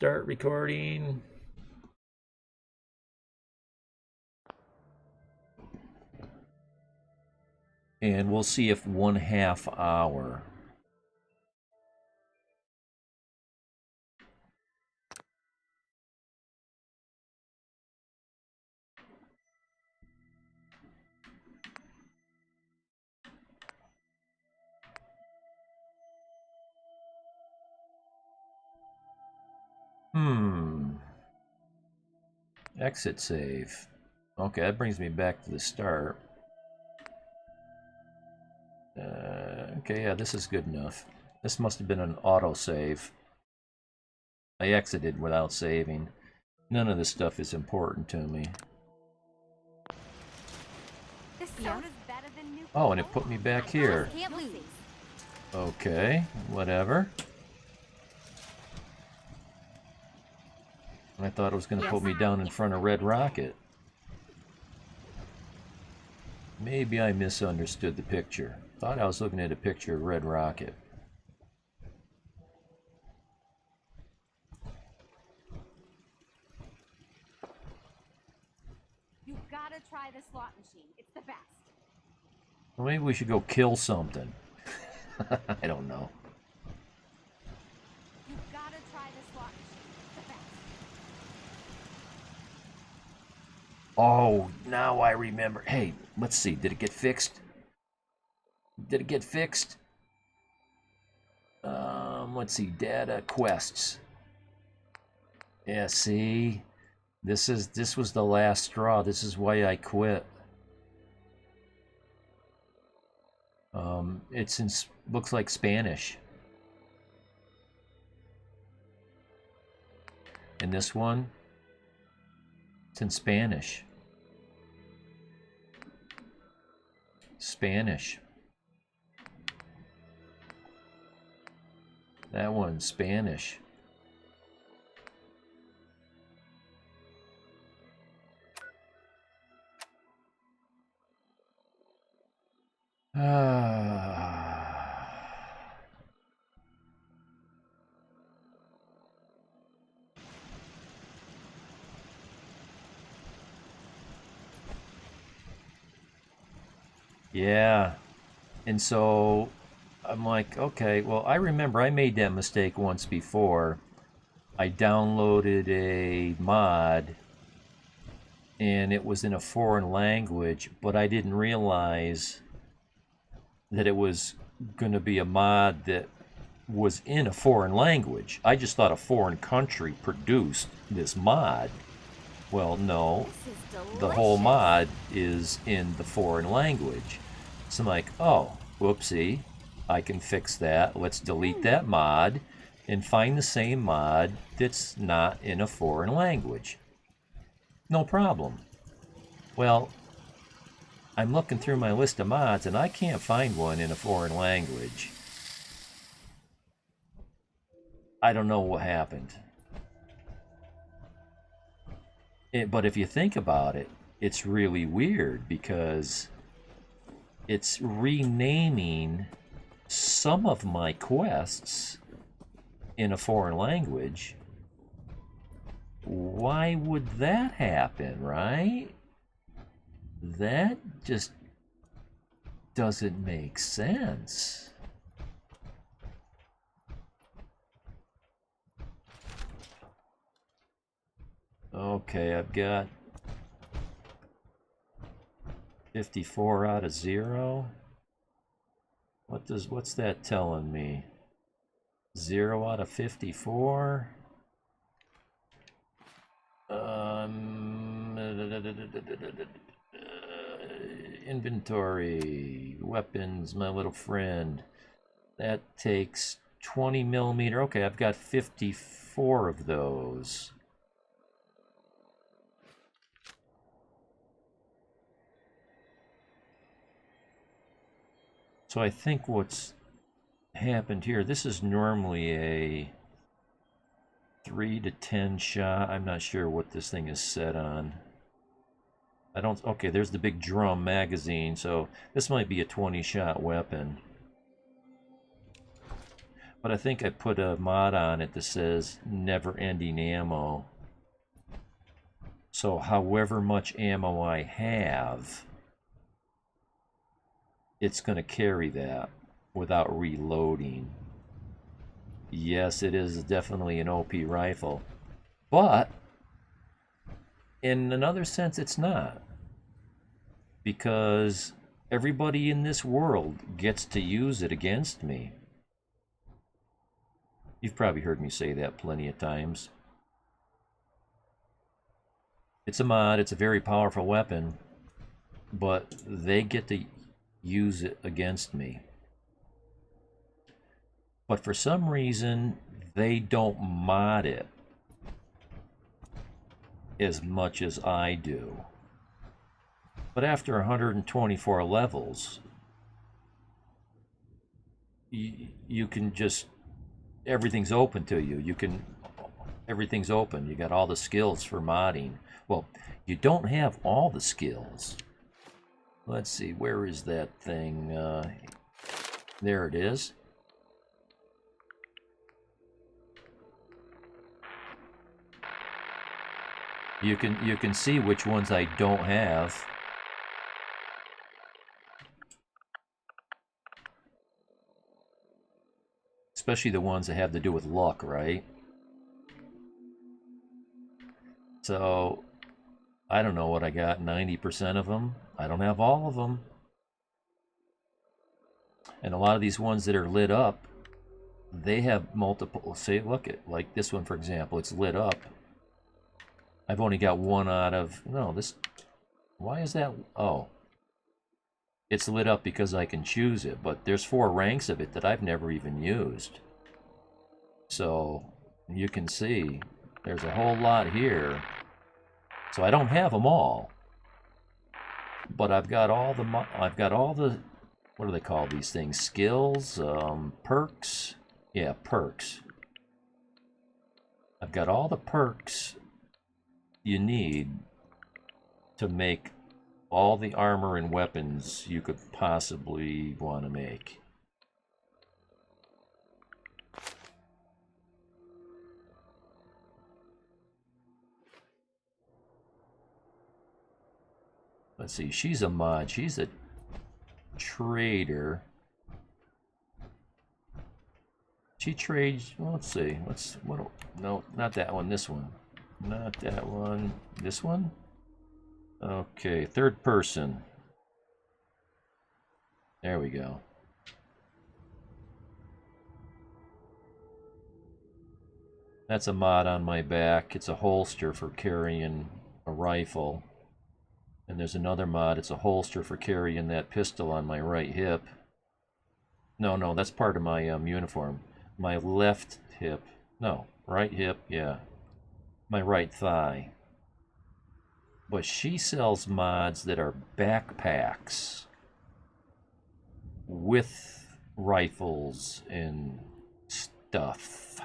Start recording. And we'll see if 1/2 hour. Exit save. Okay, that brings me back to the start. Okay, yeah, this is good enough. This must have been an autosave. I exited without saving. None of this stuff is important to me. Oh, and it put me back here. Okay, whatever. I thought it was going to put me down in front of Red Rocket. Maybe I misunderstood the picture. Thought I was looking at a picture of Red Rocket. You gotta try the slot machine. It's the best. Well, maybe we should go kill something. I don't know. You gotta try the slot machine. It's the best. Oh, now I remember. Hey, let's see. Did it get fixed? Did it get fixed? Let's see. Data quests. Yeah, see? This was the last straw. This is why I quit. It's in looks like Spanish. And this one, it's in Spanish. Spanish. That one's Spanish. Yeah. And so I'm like, okay, well, I remember I made that mistake once before. I downloaded a mod and it was in a foreign language, but I didn't realize that it was going to be a mod that was in a foreign language. I just thought a foreign country produced this mod. Well, no, the whole mod is in the foreign language. So I'm like, oh, whoopsie, I can fix that. Let's delete that mod and find the same mod that's not in a foreign language. No problem. Well, I'm looking through my list of mods and I can't find one in a foreign language. I don't know what happened. But if you think about it, it's really weird because it's renaming some of my quests in a foreign language. Why would that happen, right? That just doesn't make sense. Okay, I've got 54 out of 0. What's that telling me? 0 out of 54. Inventory, weapons, my little friend. That takes 20 millimeter. Okay, I've got 54 of those. So I think what's happened here, this is normally a 3 to 10 shot. I'm not sure what this thing is set on. I don't, okay, there's the big drum magazine, so this might be a 20 shot weapon. But I think I put a mod on it that says never-ending ammo. So however much ammo I have, it's going to carry that without reloading. Yes, it is definitely an OP rifle. But in another sense, it's not. Because everybody in this world gets to use it against me. You've probably heard me say that plenty of times. It's a mod, it's a very powerful weapon, but they get to use it against me. But for some reason, they don't mod it as much as I do. But after 124 levels, you can just, everything's open to you. Everything's open. You got all the skills for modding. Well, you don't have all the skills. Let's see, where is that thing? There it is. You can see which ones I don't have. Especially the ones that have to do with luck, right? So, I don't know what I got, 90% of them. I don't have all of them. And a lot of these ones that are lit up, they have multiple, say, look at, like this one, for example, it's lit up. I've only got one out of, no, this, why is that? Oh, it's lit up because I can choose it, but there's 4 ranks of it that I've never even used. So you can see there's a whole lot here. So I don't have them all, but I've got all the, what do they call these things? Skills, perks. Yeah, perks. I've got all the perks you need to make all the armor and weapons you could possibly want to make. Let's see, she's a mod. She's a trader. She trades, well, let's see. No, not that one, this one. Not that one. This one? Okay, third person. There we go. That's a mod on my back. It's a holster for carrying a rifle. And there's another mod. It's a holster for carrying that pistol on my right hip. No, that's part of my uniform. My left hip. No, right hip, yeah. My right thigh. But she sells mods that are backpacks with rifles and stuff.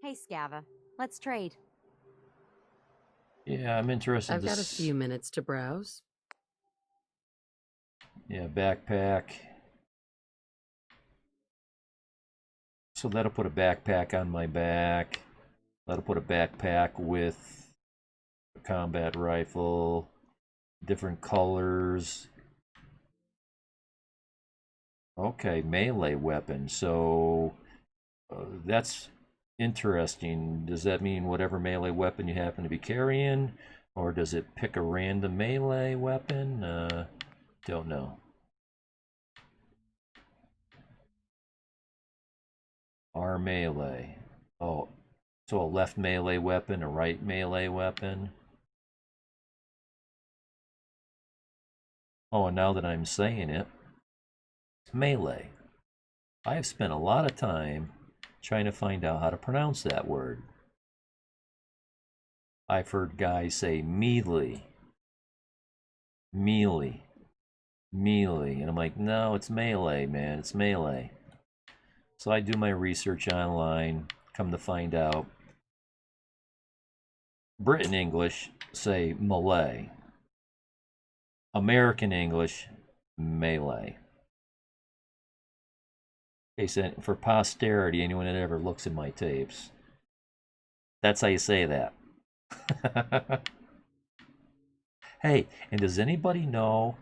Hey, Scava. Let's trade. Yeah, I'm interested. I've got a few minutes to browse. Yeah, backpack. So that'll put a backpack on my back. That'll put a backpack with a combat rifle, different colors. Okay, melee weapon. So that's interesting. Does that mean whatever melee weapon you happen to be carrying? Or does it pick a random melee weapon? Don't know. R melee. Oh, so a left melee weapon, a right melee weapon. Oh, and now that I'm saying it, it's melee. I have spent a lot of time trying to find out how to pronounce that word. I've heard guys say melee, melee, melee, and I'm like, no, it's melee, man, it's melee. So I do my research online, come to find out, Britain English say Malay. American English, Malay. Okay, so for posterity, anyone that ever looks at my tapes, that's how you say that. Hey, and does anybody know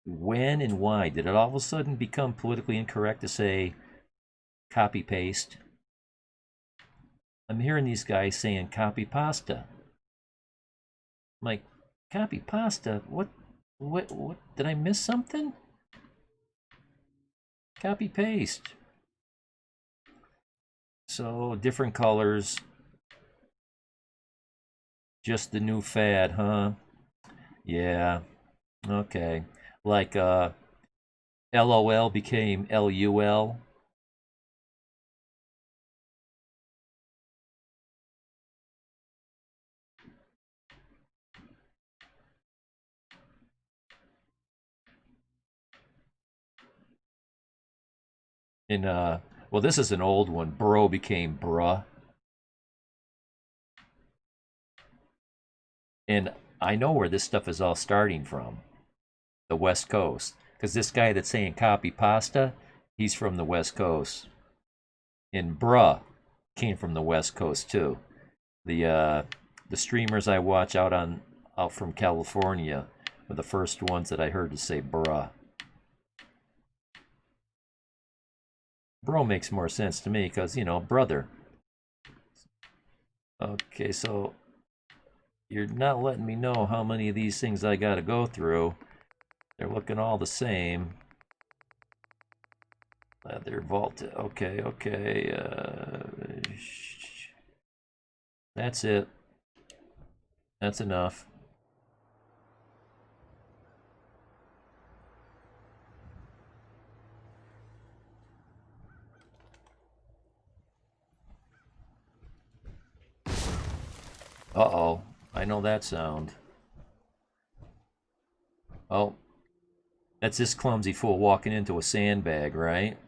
when and why did it all of a sudden become politically incorrect to say copy paste? I'm hearing these guys saying copy pasta. I'm like, copy pasta? What, did I miss something? Copy paste. So, different colors. Just the new fad, huh? Yeah, okay. Like, LOL became LUL. And, well, this is an old one. Bro became bruh. And I know where this stuff is all starting from. The West Coast. Because this guy that's saying copy pasta, he's from the West Coast. And bruh came from the West Coast too. The streamers I watch out from California were the first ones that I heard to say bruh. Bro makes more sense to me because, you know, brother. Okay, so you're not letting me know how many of these things I gotta go through. They're looking all the same. They're vaulted. Okay, okay. That's it. That's enough. Uh-oh. I know that sound. Oh. That's this clumsy fool walking into a sandbag, right?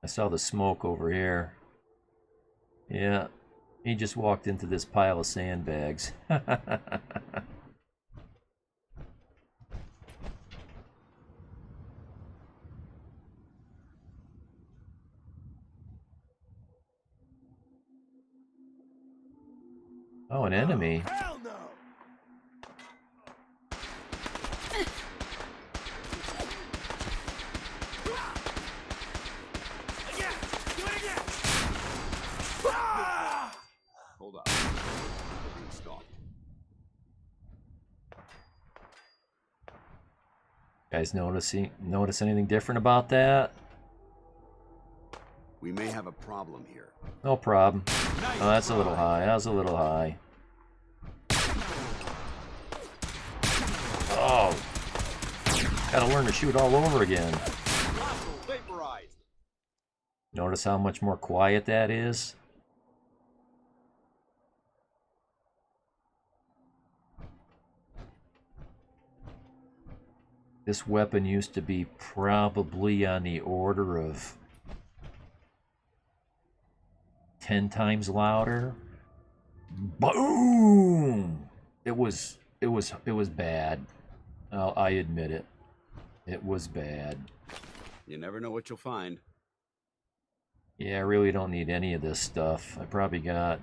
I saw the smoke over here. Yeah. He just walked into this pile of sandbags. Oh, an enemy. Hell no! Again! Do it again! Hold up. Stop. Guys notice anything different about that? We may have a problem here. No problem. Nice Oh, that's a try. little high. That was a little high. Oh. Gotta learn to shoot all over again. Vaporized. Notice how much more quiet that is? This weapon used to be probably on the order of 10 times louder. Boom! It was bad. I admit it. It was bad. You never know what you'll find. Yeah, I really don't need any of this stuff. I probably got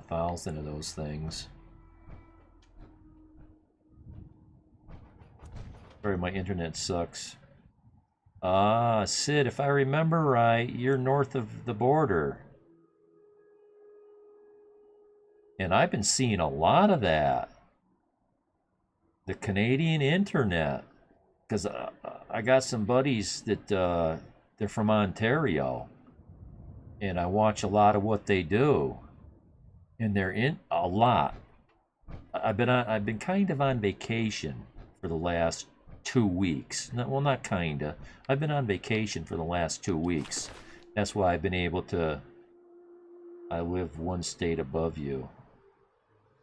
1,000 of those things. Sorry, my internet sucks. Ah, Sid, if I remember right, you're north of the border. And I've been seeing a lot of that. The Canadian internet. Because I got some buddies that they're from Ontario. And I watch a lot of what they do. And they're in a lot. I've been kind of on vacation for the last 2 weeks. Well, not kinda. I've been on vacation for the last 2 weeks. That's why I've been able to. I live one state above you.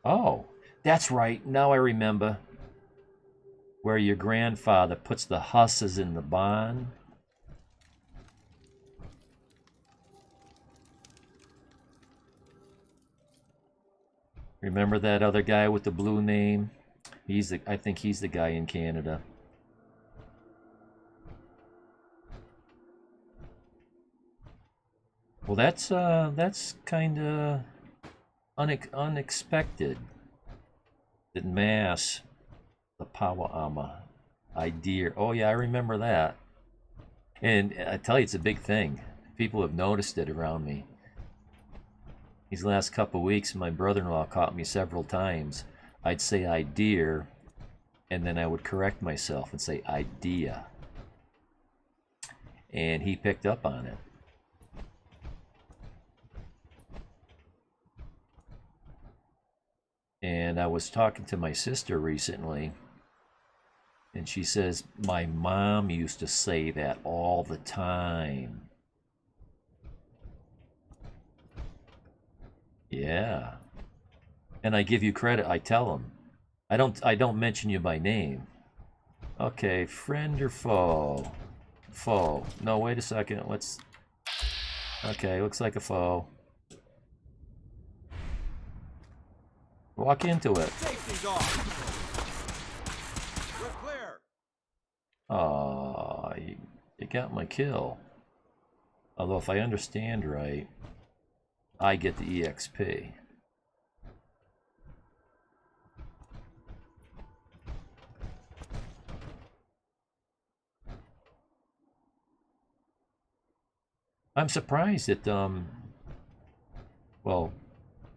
Oh, that's right. Now I remember. Where your grandfather puts the husses in the barn. Remember that other guy with the blue name? I think he's the guy in Canada. Well, that's kind of unexpected. That mass, the Pawa'ama, idea. Oh yeah, I remember that. And I tell you, it's a big thing. People have noticed it around me. These last couple of weeks, my brother-in-law caught me several times. I'd say idea, and then I would correct myself and say idea. And he picked up on it. And I was talking to my sister recently, and she says, my mom used to say that all the time. Yeah. And I give you credit, I tell them. I don't mention you by name. Okay, friend or foe? Foe. No, wait a second. Let's... Okay, looks like a foe. Walk into it. Safety's off. We're clear. Aw, you got my kill. Although if I understand right, I get the EXP. I'm surprised that, well,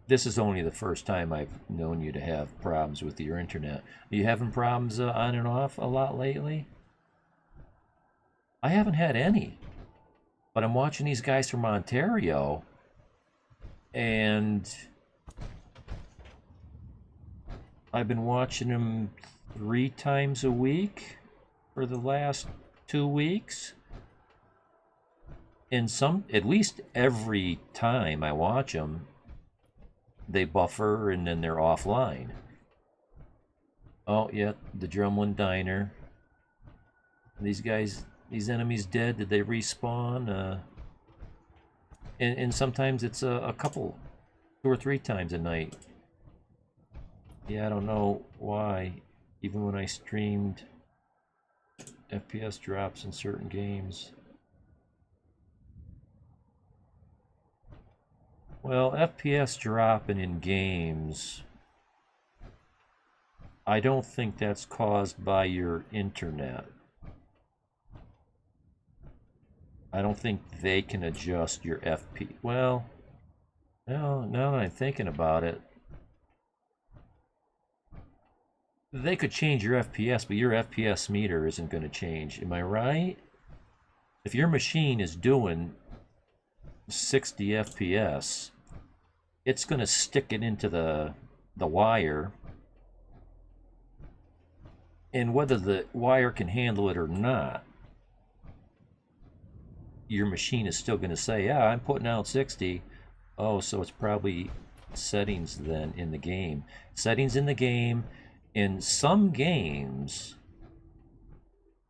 this is only the first time I've known you to have problems with your internet. Are you having problems on and off a lot lately? I haven't had any. But I'm watching these guys from Ontario, and I've been watching them 3 times a week for the last 2 weeks. And at least every time I watch them, they buffer and then they're offline. Oh, yeah, the Drumlin Diner. These guys, these enemies dead, did they respawn? And sometimes it's a couple, 2 or 3 times a night. Yeah, I don't know why. Even when I streamed, FPS drops in certain games. Well, FPS dropping in games, I don't think that's caused by your internet. I don't think they can adjust your FP. Well, now that I'm thinking about it, they could change your FPS, but your FPS meter isn't going to change. Am I right? If your machine is doing 60 FPS, it's going to stick it into the wire, and whether the wire can handle it or not, your machine is still going to say, yeah, I'm putting out 60. Oh, so it's probably settings then in the game. Settings in the game. In some games,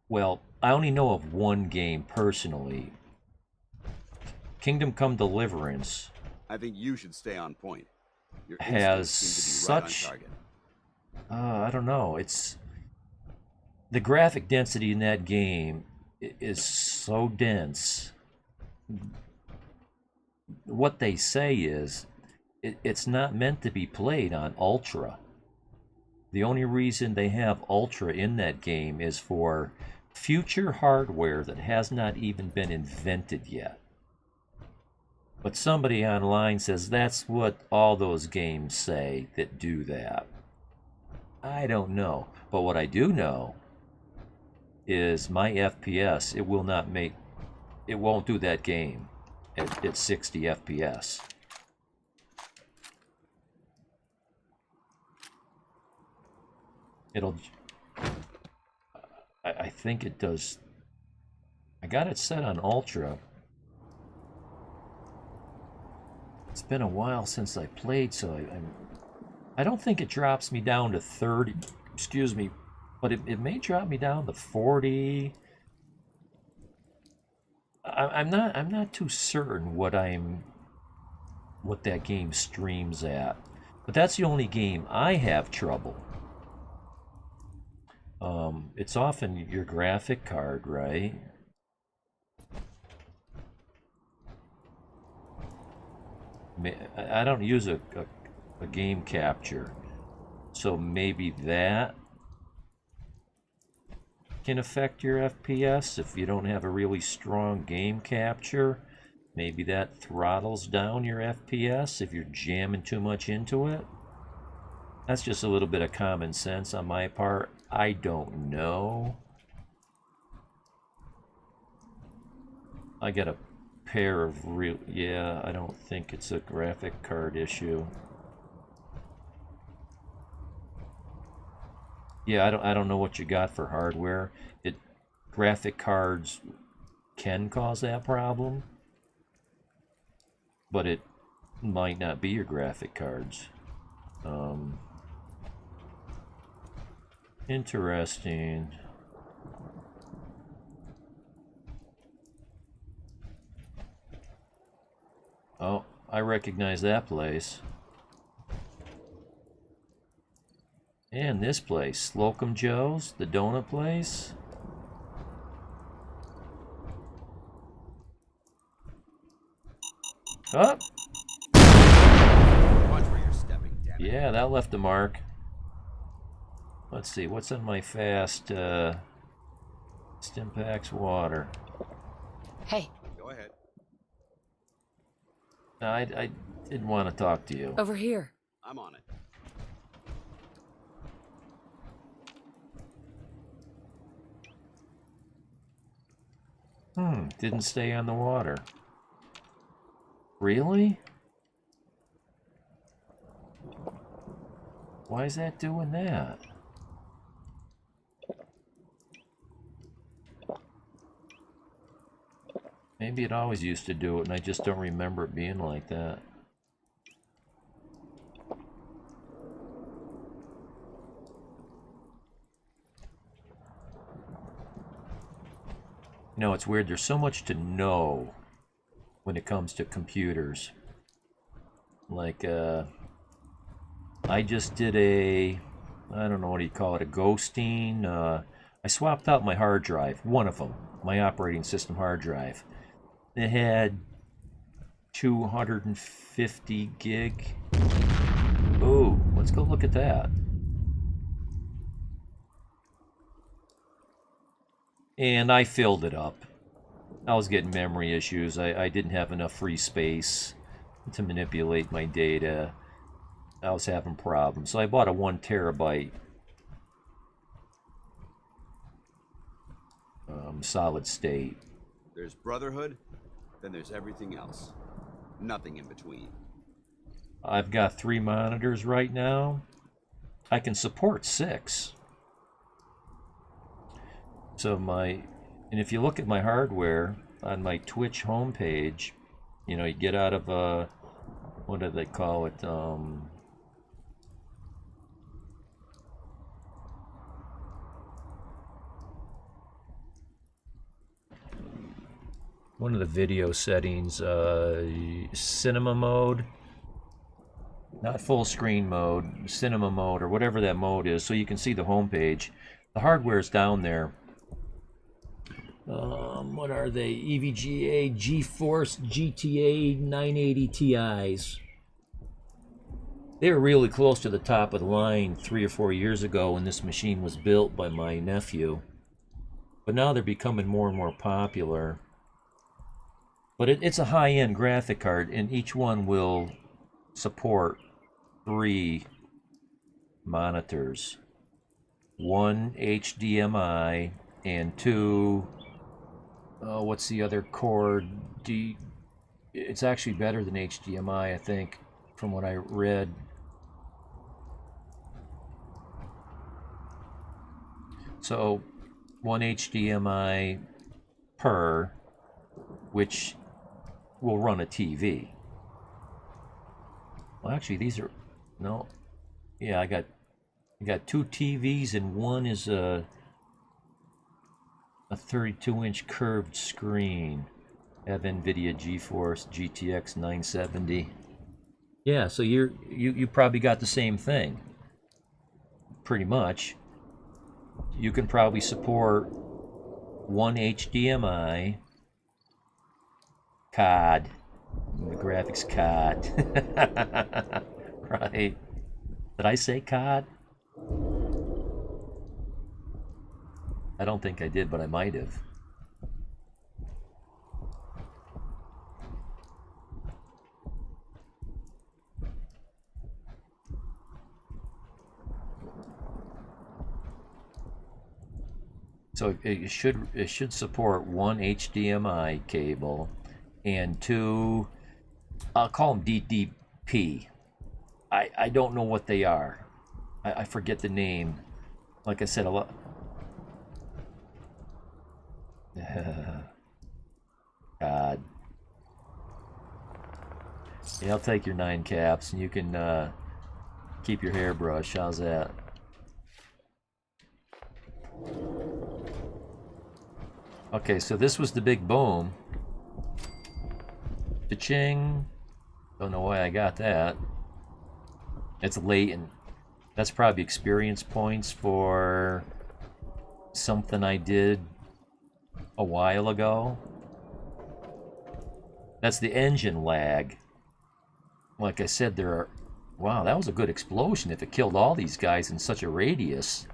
well, I only know of one game personally, Kingdom Come Deliverance. I think you should stay on point. Your has instincts seem to be right on such target. I don't know, it's the graphic density in that game is so dense. What they say is it's not meant to be played on ultra. The only reason they have ultra in that game is for future hardware that has not even been invented yet. But somebody online says that's what all those games say that do that. I don't know. But what I do know is my FPS, it won't do that game at 60 FPS. I think it does. I got it set on ultra. It's been a while since I played, so I don't think it drops me down to 30. Excuse me, but it may drop me down to 40. I'm not too certain what that game streams at. But that's the only game I have trouble. It's often your graphic card, right? I don't use a game capture, so maybe that can affect your FPS if you don't have a really strong game capture. Maybe that throttles down your FPS if you're jamming too much into it. That's just a little bit of common sense on my part. I don't know. I got a pair of real... Yeah, I don't think it's a graphic card issue. Yeah, I don't know what you got for hardware. Graphic cards can cause that problem, but it might not be your graphic cards. Interesting. Oh, I recognize that place. And this place, Slocum Joe's, the donut place. Oh! Watch where you're stepping, damn it. Yeah, that left a mark. Let's see, what's in my fast Stimpaks water? Hey, Go ahead. I didn't want to talk to you. over here. I'm on it. Didn't stay on the water. Really? Why is that doing that? Maybe it always used to do it and I just don't remember it being like that. You know, it's weird. There's so much to know when it comes to computers. Like, I just did I don't know what do you call it, a ghosting. I swapped out my hard drive, one of them, my operating system hard drive. It had 250 gig. Ooh, let's go look at that. And I filled it up. I was getting memory issues. I didn't have enough free space to manipulate my data. I was having problems. So I bought a 1 terabyte solid state. There's Brotherhood, then there's everything else. Nothing in between. I've got 3 monitors right now. I can support 6. So and if you look at my hardware on my Twitch homepage, you know, you get out of what do they call it? One of the video settings, cinema mode, not full screen mode, cinema mode, or whatever that mode is, so you can see the homepage. The hardware is down there. What are they? EVGA GeForce GTA 980 Ti's. They were really close to the top of the line 3 or 4 years ago when this machine was built by my nephew. But now they're becoming more and more popular. But it's a high-end graphic card, and each one will support 3 monitors. 1 HDMI and 2... what's the other cord? It's actually better than HDMI, I think, from what I read. So, 1 HDMI per, which will run a TV. Well, actually, these are... No. Yeah, I got 2 TVs, and one is a 32-inch curved screen. I have NVIDIA GeForce GTX 970. Yeah, so you probably got the same thing, pretty much. you can probably support one HDMI card. The graphics card. Right. Did I say cod? I don't think I did, but I might have. So it should support one HDMI cable and two, I'll call them DDP. I don't know what they are. I forget the name. Like I said, a lot. God. Yeah, I'll take your 9 caps, and you can keep your hairbrush. How's that? Okay, so this was the big boom. Cha-ching. Don't know why I got that. It's latent. That's probably experience points for something I did a while ago. That's the engine lag. Like I said, there are... Wow, that was a good explosion if it killed all these guys in such a radius.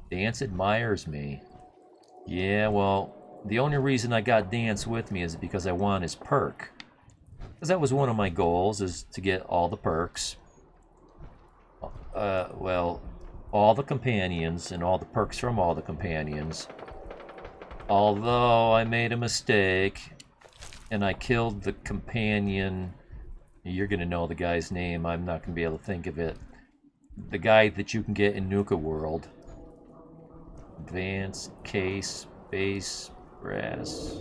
Dance admires me. Yeah, well, the only reason I got Dance with me is because I want his perk. Because that was one of my goals, is to get all the perks. Well, all the companions and all the perks from all the companions. Although I made a mistake and I killed the companion. You're going to know the guy's name. I'm not going to be able to think of it. The guy that you can get in Nuka World. Advance, case, base, brass.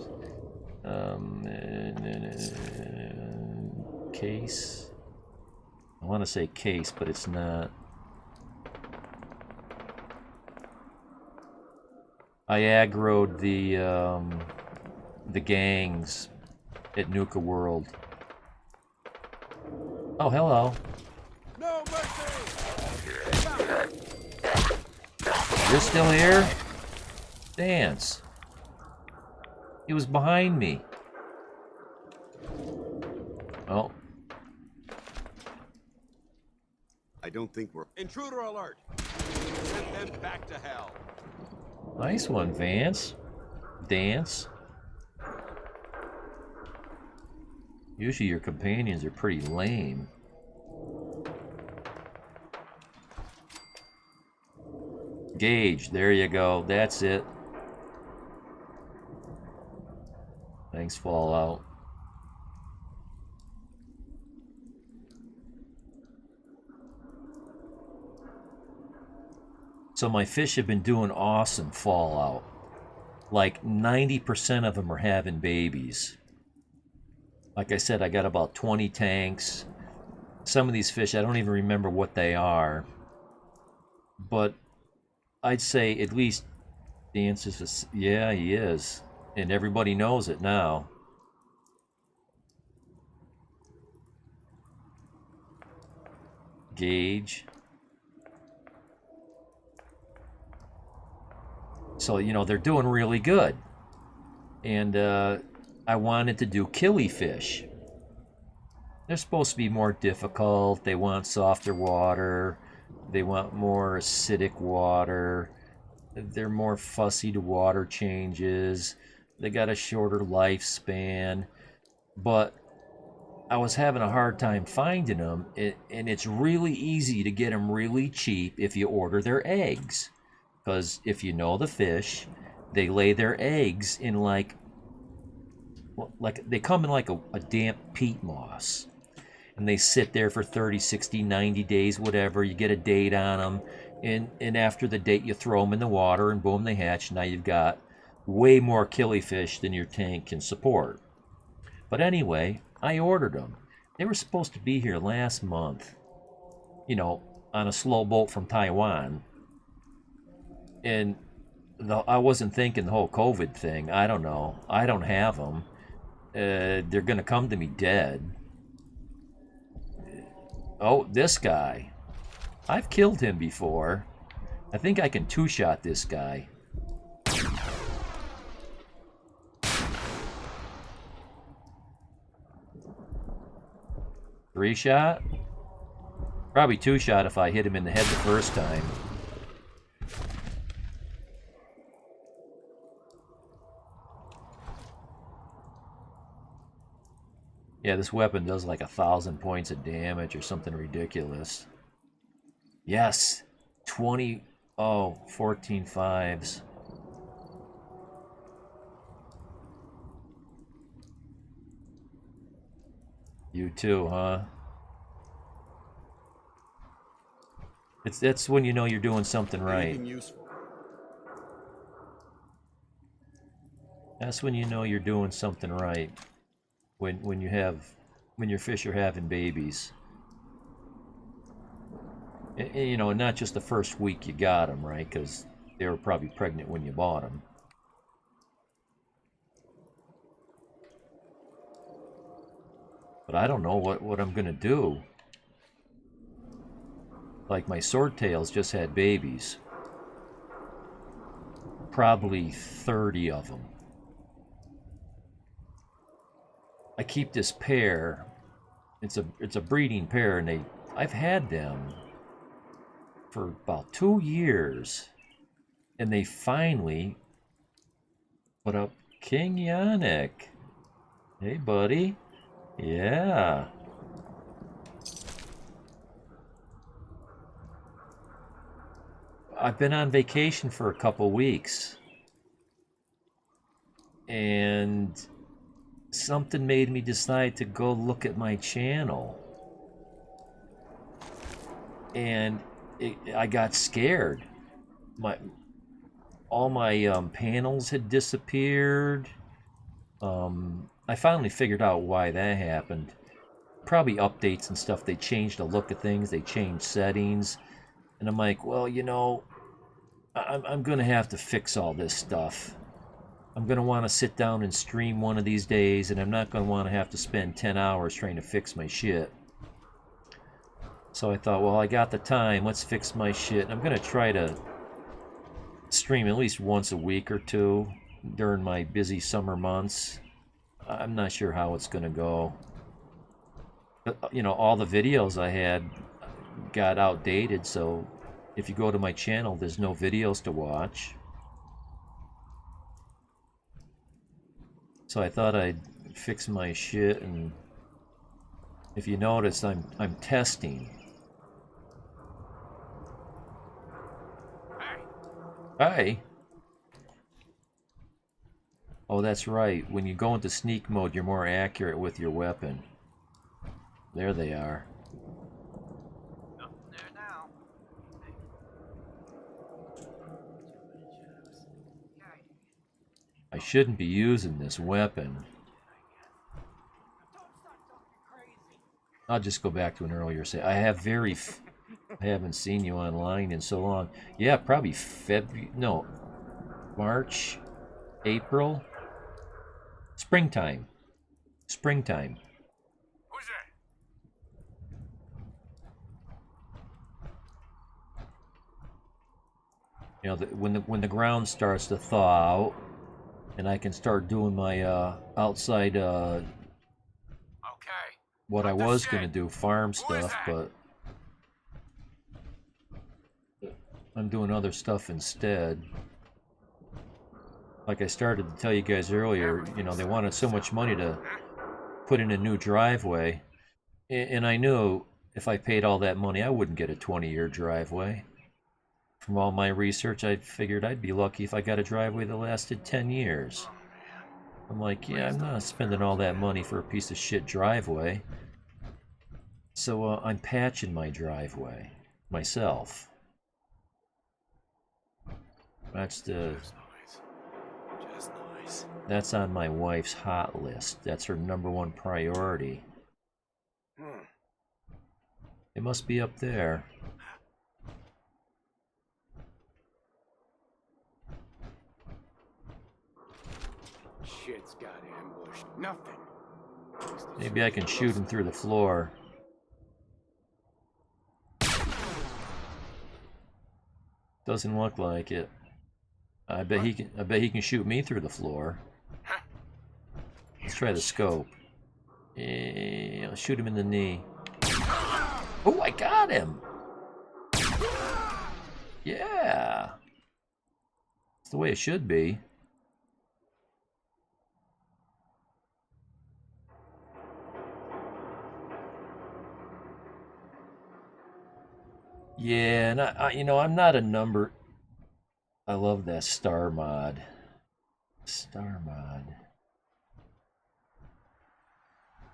Case. I want to say case, but it's not. I aggroed the gangs at Nuka World. Oh, hello. No mercy! You're still here? Dance. He was behind me. Oh. I don't think we're... Intruder alert! Send them back to hell. Nice one, Vance. Dance. Usually your companions are pretty lame. Gauge, there you go. That's it. Thanks, Fallout. So my fish have been doing awesome, Fallout. Like 90% of them are having babies. Like I said, I got about 20 tanks. Some of these fish, I don't even remember what they are. But I'd say at least Dance is... Yeah, he is. And everybody knows it now. Gauge. So, you know, they're doing really good. And I wanted to do killifish. They're supposed to be more difficult. They want softer water. They want more acidic water. They're more fussy to water changes. They got a shorter lifespan. But I was having a hard time finding them. And it's really easy to get them really cheap if you order their eggs. Because if you know the fish, they lay their eggs in like they come in like a damp peat moss. And they sit there for 30, 60, 90 days, whatever. You get a date on them. And after the date, you throw them in the water and boom, they hatch. Now you've got way more killifish than your tank can support. But anyway, I ordered them. They were supposed to be here last month. You know, on a slow boat from Taiwan. And I wasn't thinking the whole COVID thing. I don't know. I don't have them. They're going to come to me dead. Oh, this guy. I've killed him before. I think I can two-shot this guy. Three-shot? Probably two-shot if I hit him in the head the first time. Yeah, this weapon does like 1,000 points of damage or something ridiculous. Yes! 20... Oh, 14 fives. You too, huh? That's when you know you're doing something right. Anything useful? That's when you know you're doing something right. When your fish are having babies. And, you know, not just the first week you got them, right? Because they were probably pregnant when you bought them. But I don't know what I'm gonna do. Like my swordtails just had babies. Probably 30 of them. I keep this pair. It's a breeding pair, and I've had them for about 2 years, and they finally put up King Yannick. Hey, buddy. Yeah. I've been on vacation for a couple weeks, and something made me decide to go look at my channel. And I got scared. All my panels had disappeared. I finally figured out why that happened. Probably updates and stuff. They changed the look of things. They changed settings. And I'm like, well, you know, I'm going to have to fix all this stuff. I'm going to want to sit down and stream one of these days, and I'm not going to want to have to spend 10 hours trying to fix my shit. So I thought, well, I got the time. Let's fix my shit. I'm going to try to stream at least once a week or two during my busy summer months. I'm not sure how it's going to go. But, you know, all the videos I had got outdated, so if you go to my channel, there's no videos to watch. So I thought I'd fix my shit, and if you notice, I'm testing. Hi. Oh, that's right. When you go into sneak mode, you're more accurate with your weapon. There they are. There now. I shouldn't be using this weapon. I'll just go back to an earlier say. I haven't seen you online in so long. Yeah, probably March, April, springtime. Springtime. Who's that? You know, when the ground starts to thaw out, and I can start doing my outside Okay. what I was gonna do, farm stuff, that? but I'm doing other stuff instead. Like I started to tell you guys earlier, you know, they wanted so much money to put in a new driveway, and I knew if I paid all that money, I wouldn't get a 20-year driveway. From all my research, I figured I'd be lucky if I got a driveway that lasted 10 years. I'm like, yeah, I'm not spending all that money for a piece of shit driveway. So I'm patching my driveway myself. That's that's on my wife's hot list. That's her #1 priority. It must be up there. Shit's got ambushed. Nothing. Maybe I can shoot him through the floor. Doesn't look like it. I bet he can. I bet he can shoot me through the floor. Let's try the scope. Yeah, I'll shoot him in the knee. Oh, I got him. Yeah. It's the way it should be. Yeah, and you know, I'm not a number. I love that star mod. Star mod.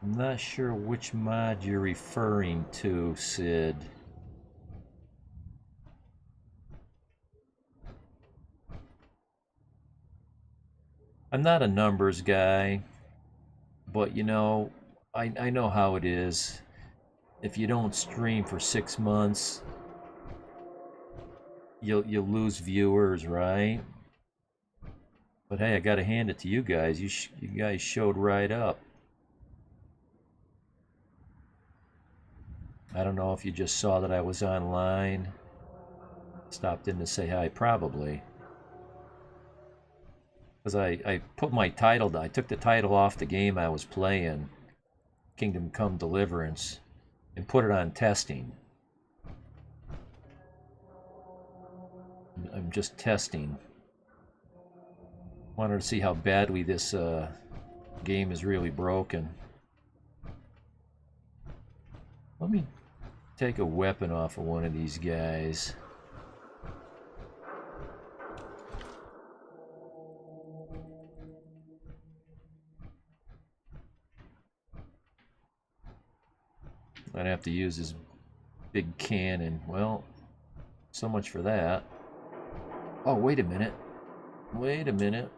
I'm not sure which mod you're referring to, Sid. I'm not a numbers guy, but you know, I know how it is. If you don't stream for 6 months, you'll lose viewers, right? But hey, I gotta hand it to you guys. You guys showed right up. I don't know if you just saw that I was online. Stopped in to say hi, probably. Because I put my title, I took the title off the game I was playing, Kingdom Come Deliverance, and put it on testing. I'm just testing. Wanted to see how badly this game is really broken. Let me take a weapon off of one of these guys. I'd have to use his big cannon. Well, so much for that. Oh, wait a minute. Wait a minute.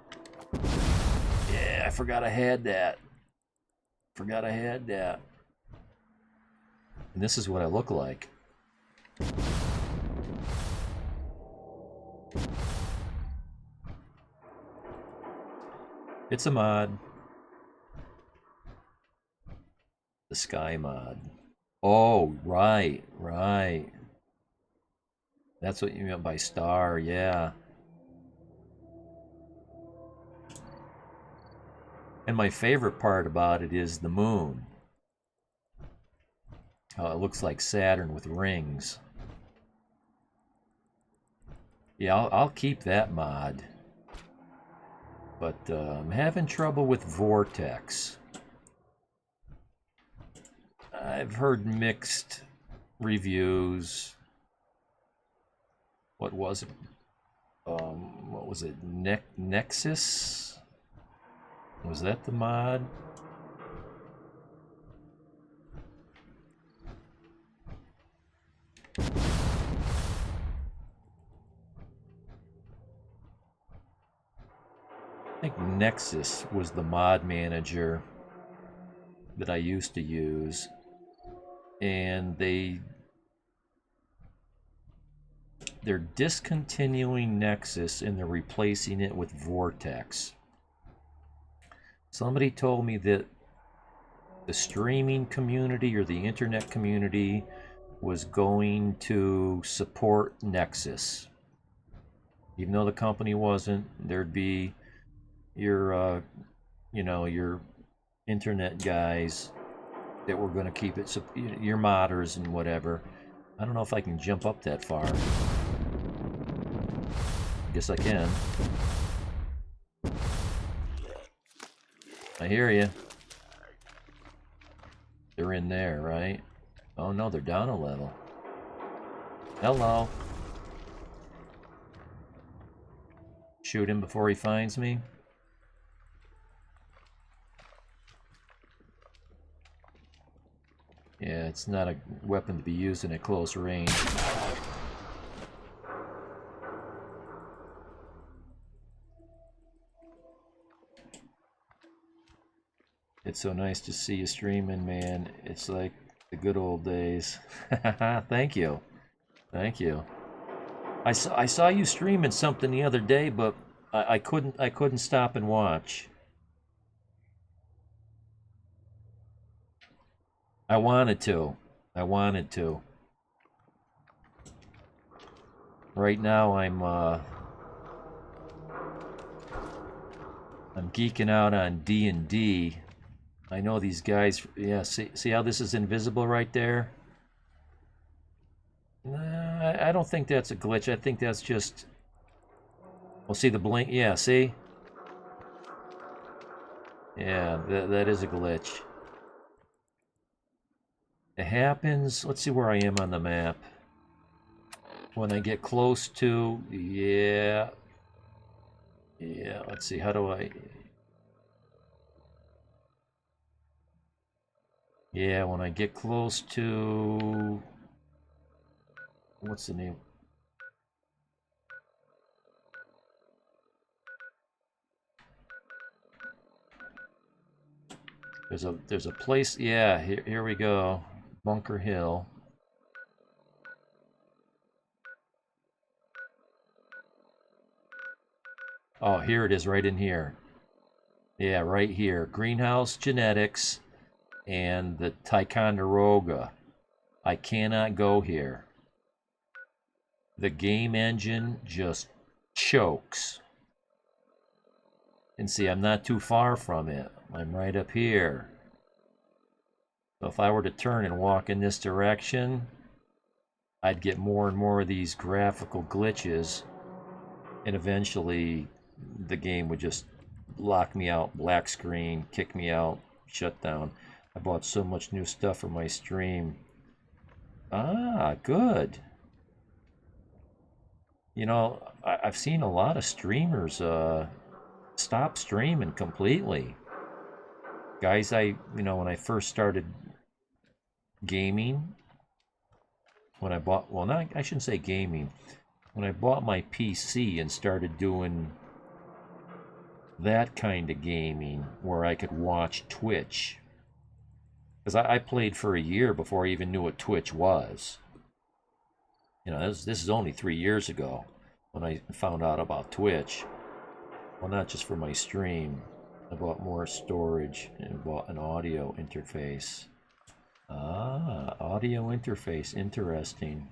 Yeah, I forgot I had that. Forgot I had that. And this is what I look like. It's a mod. The Sky mod. Oh, right, right. That's what you meant by star, yeah. And my favorite part about it is the moon. How it looks like Saturn with rings. Yeah, I'll keep that mod. But I'm having trouble with Vortex. I've heard mixed reviews. What was it? What was it? Nexus? Was that the mod? I think Nexus was the mod manager that I used to use, and they're discontinuing Nexus and they're replacing it with Vortex. Somebody told me that the streaming community or the internet community was going to support Nexus. Even though the company wasn't, there'd be your, you know, your internet guys that were going to keep it, your modders and whatever. I don't know if I can jump up that far. I guess I can. I hear you. They're in there, right? Oh no, they're down a level. Hello. Shoot him before he finds me. Yeah, it's not a weapon to be used in a close range. It's so nice to see you streaming, man. It's like the good old days. Thank you. Thank you. I saw you streaming something the other day, but I couldn't stop and watch. I wanted to. I wanted to. Right now I'm geeking out on D&D. I know these guys. Yeah, see how this is invisible right there? Nah, I don't think that's a glitch. I think that's just. Well, see the blink. Yeah, see. Yeah, that is a glitch. It happens. Let's see where I am on the map. When I get close to, yeah. Let's see. How do I? Yeah, when I get close to, what's the name? There's a place. Yeah, here we go. Bunker Hill. Oh, here it is, right in here. Yeah, right here. Greenhouse Genetics and the Ticonderoga. I cannot go here. The game engine just chokes. And see, I'm not too far from it. I'm right up here. So if I were to turn and walk in this direction, I'd get more and more of these graphical glitches, and eventually the game would just lock me out, black screen, kick me out, shut down. I bought so much new stuff for my stream. Ah, good. You know, I've seen a lot of streamers stop streaming completely. Guys, when I first started gaming, when I bought, well, not, I shouldn't say gaming, when I bought my PC and started doing that kind of gaming where I could watch Twitch. Because I played for a year before I even knew what Twitch was. You know, this is only 3 years ago when I found out about Twitch. Well, not just for my stream. I bought more storage and bought an audio interface. Ah, audio interface. Interesting.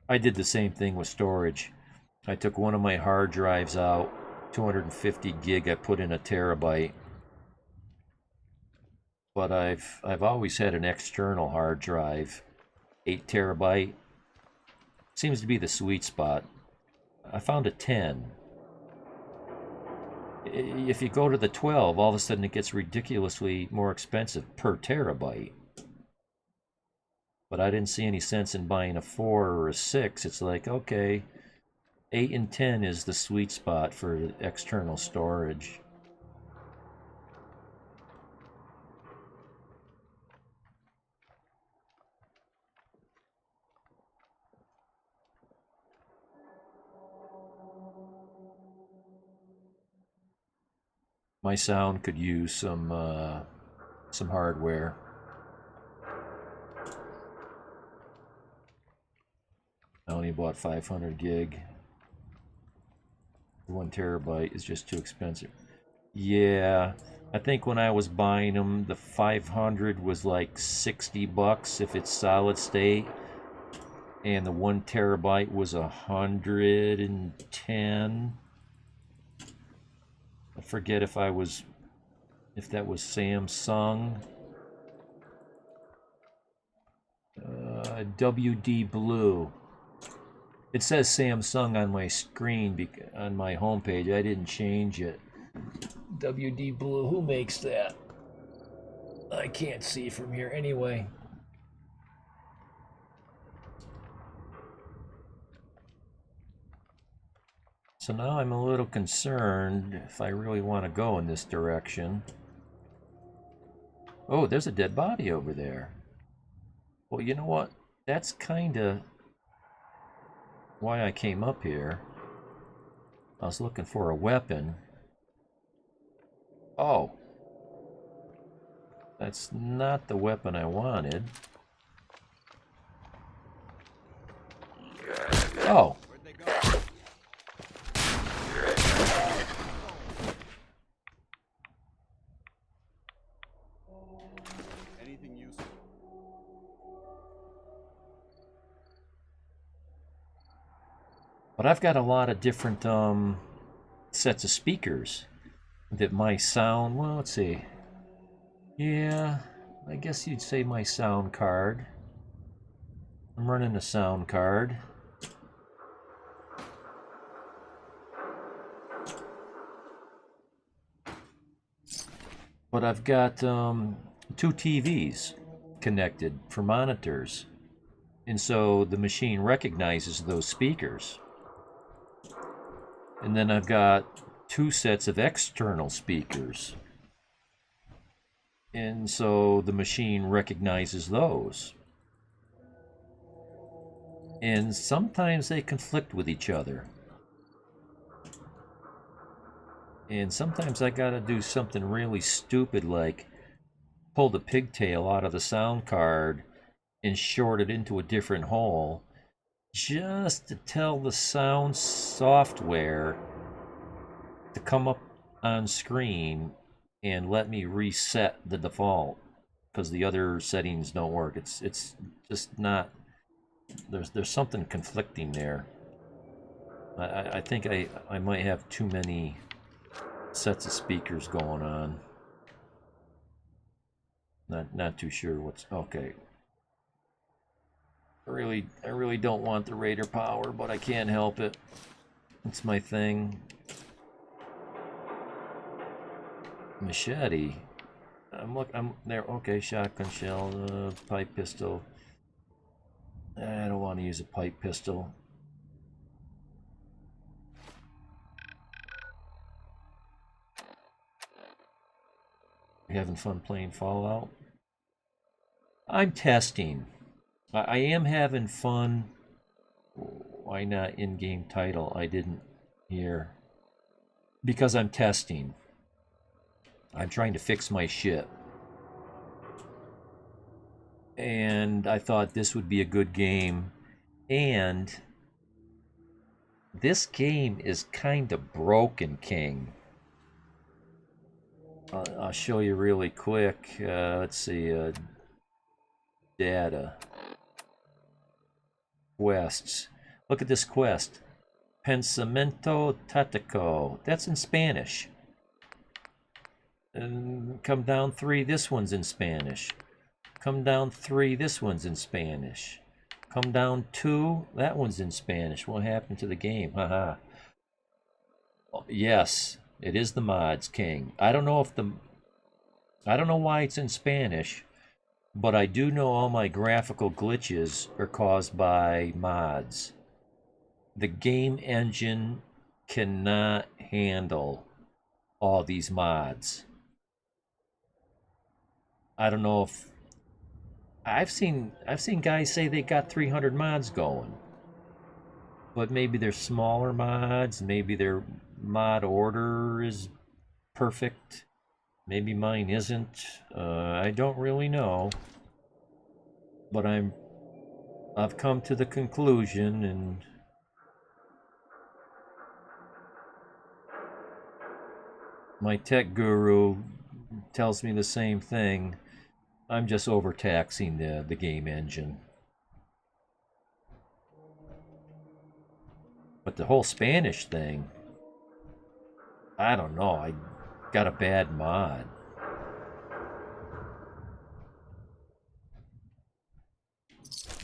I did the same thing with storage. I took one of my hard drives out, 250 gig, I put in a terabyte. But I've always had an external hard drive, 8 terabyte. Seems to be the sweet spot. I found a 10. If you go to the 12, all of a sudden it gets ridiculously more expensive per terabyte. But I didn't see any sense in buying a 4 or a 6. It's like, okay, 8 and 10 is the sweet spot for external storage. My sound could use some hardware. I only bought 500 gig. 1 terabyte is just too expensive. Yeah, I think when I was buying them, the 500 was like 60 bucks if it's solid state, and the 1 terabyte was 110. I forget if that was Samsung. WD Blue. It says Samsung on my screen on my homepage. I didn't change it. WD Blue. Who makes that? I can't see from here anyway. So now I'm a little concerned if I really want to go in this direction. Oh, there's a dead body over there. Well, you know what? That's kind of why I came up here. I was looking for a weapon. Oh. That's not the weapon I wanted. Oh. Where'd they go? Anything useful? But I've got a lot of different sets of speakers that my sound, well, let's see. Yeah, I guess you'd say my sound card. I'm running a sound card. But I've got 2 TVs connected for monitors. And so the machine recognizes those speakers. And then I've got 2 sets of external speakers. And so the machine recognizes those. And sometimes they conflict with each other. And sometimes I gotta do something really stupid like pull the pigtail out of the sound card and short it into a different hole just to tell the sound software to come up on screen and let me reset the default because the other settings don't work. It's just not, there's something conflicting there. I think I might have too many sets of speakers going on. Not too sure what's okay. I really don't want the Raider power, but I can't help it. It's my thing. Machete. I'm there. Okay, shotgun shell, pipe pistol. I don't want to use a pipe pistol. You having fun playing Fallout? I'm testing. I am having fun. Why not in-game title? I didn't hear. Because I'm testing. I'm trying to fix my shit. And I thought this would be a good game. And this game is kind of broken, King. I'll show you really quick. Let's see. Data. Quests. Look at this quest. Pensamiento Tático. That's in Spanish. And come down 3, this one's in Spanish. Come down 3, this one's in Spanish. Come down 2, that one's in Spanish. What happened to the game? Haha. Yes, it is the mods, King. I don't know why it's in Spanish, but I do know all my graphical glitches are caused by mods. The game engine cannot handle all these mods. I don't know if I've seen guys say they got 300 mods going. But maybe they're smaller mods, maybe their mod order is perfect. Maybe mine isn't. I don't really know. But I've come to the conclusion, and my tech guru tells me the same thing. I'm just overtaxing the game engine. But the whole Spanish thing, I don't know. I got a bad mod.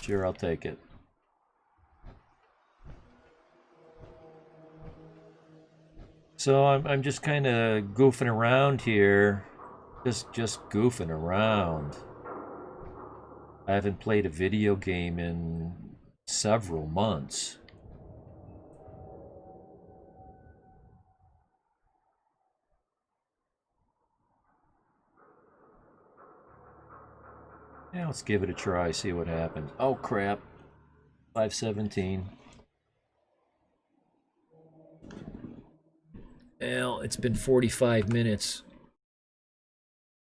Sure, I'll take it. So I'm just kind of goofing around here. Just goofing around. I haven't played a video game in several months. Yeah, let's give it a try, see what happens. Oh crap. 517. Well, it's been 45 minutes.